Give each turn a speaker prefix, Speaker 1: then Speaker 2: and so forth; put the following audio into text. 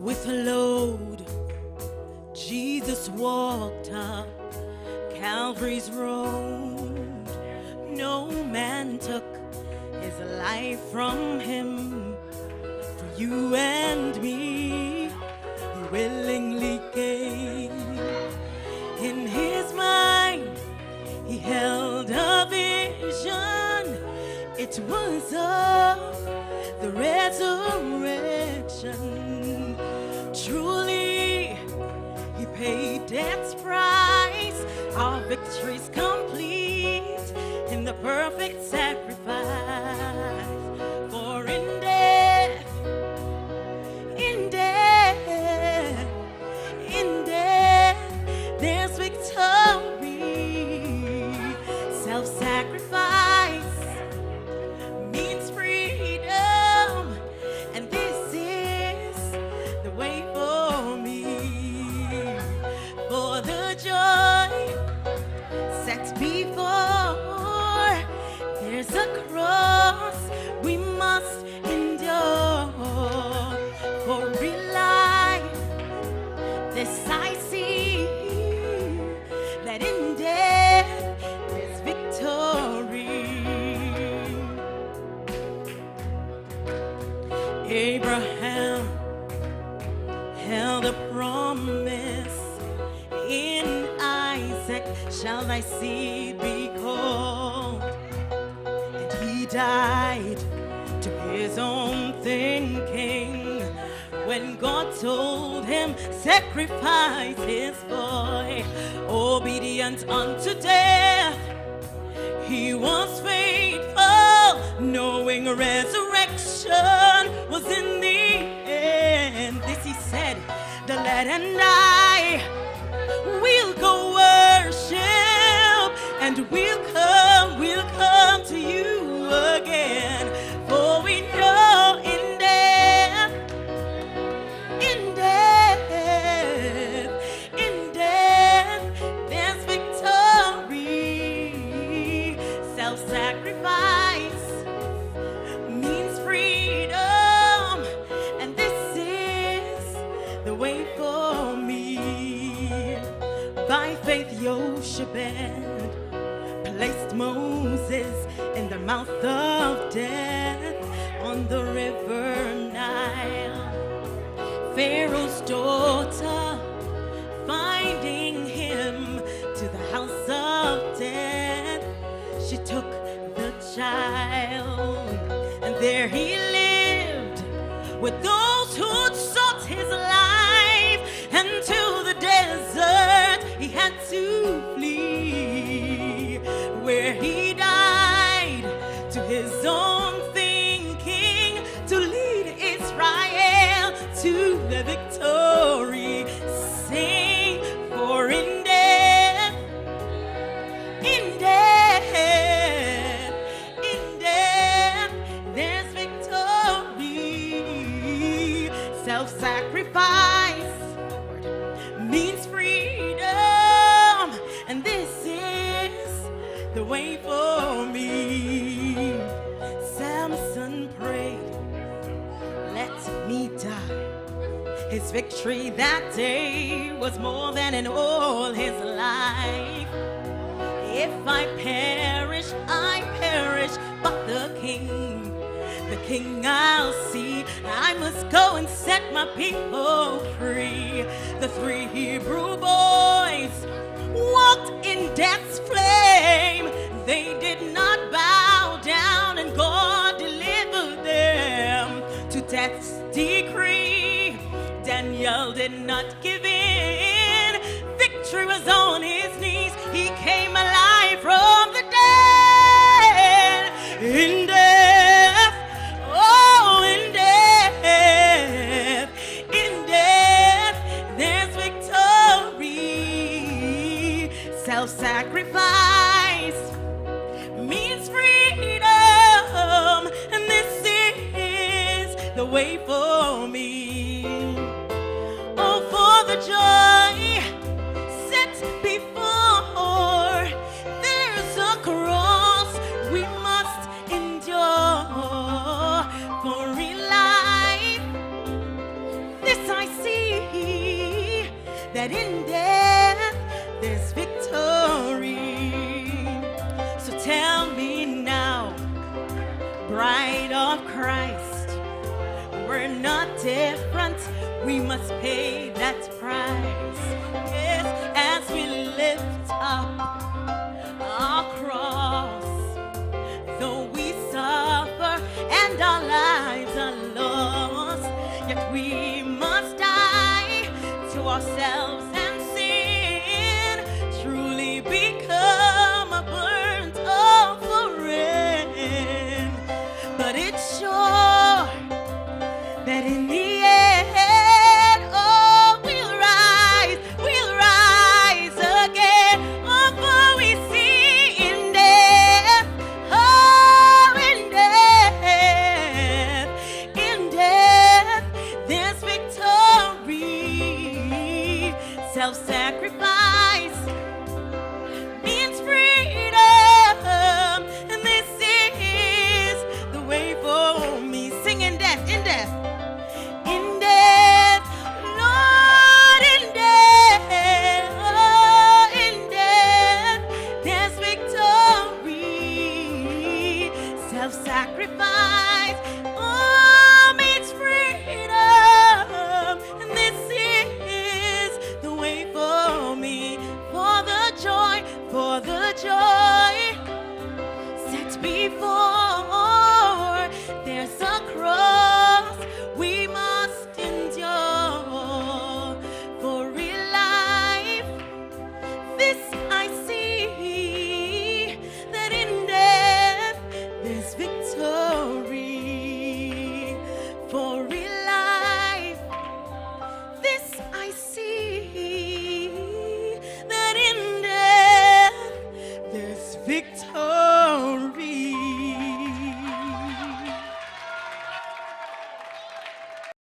Speaker 1: with a load. Jesus walked up Calvary's road. No man took his life from him. For you and me, he willingly gave. In his mind, he held a vision. It was of the resurrection. Truly, he paid debt's price. Our victory's complete in the perfect sacrifice. For in death, there's victory. Self-sacrifice means freedom, and this is the way for me. For the joy set before, there's a cross we must endure. For real life, this I see, that in death there's victory. Abraham held a promise. In Isaac shall thy seed be called. And he died to his own thinking when God told him, sacrifice his boy. Obedient unto death, he was faithful, knowing resurrection was in the end. This he said, the lad and I will go worship, and we'll come to you again. For we know in death, there's victory. Self-sacrifice means freedom, and this is the way for me. By faith, Yokehbed placed Moses in the mouth of death on the river Nile. Pharaoh's daughter, finding him to the house of death, she took the child, and there he lived with those who'd sought his life, and to the desert he had to flee, where he died to his own thinking, to lead Israel to the victory. Sing, for in death, there's victory. Self-sacrifice means freedom, and this is the way for me. Samson prayed, let me die. His victory that day was more than in all his life. If I perish, I perish, but the king I'll see. I must go and set my people free. The 3 Hebrew boys walked in death's flame. They did not bow down, and God delivered them to death's decree. Daniel did not give in. Victory was on his knees. He came alive from the dead. In death, oh, in death, there's victory. Self-sacrifice means freedom, and this is the way for me. Oh, for the joy set before, there's a cross we must endure. For real life, this I there's victory. So tell me now, bride of Christ, we're not different. We must pay that price. Yes, as we lift up our cross, though we suffer and our lives are lost, yet we must die to ourselves and sin, truly become a burnt offering. But it's sure that in the end, oh, we'll rise again. Oh, for we see in death, oh, in death, there's victory. Self-sacrifice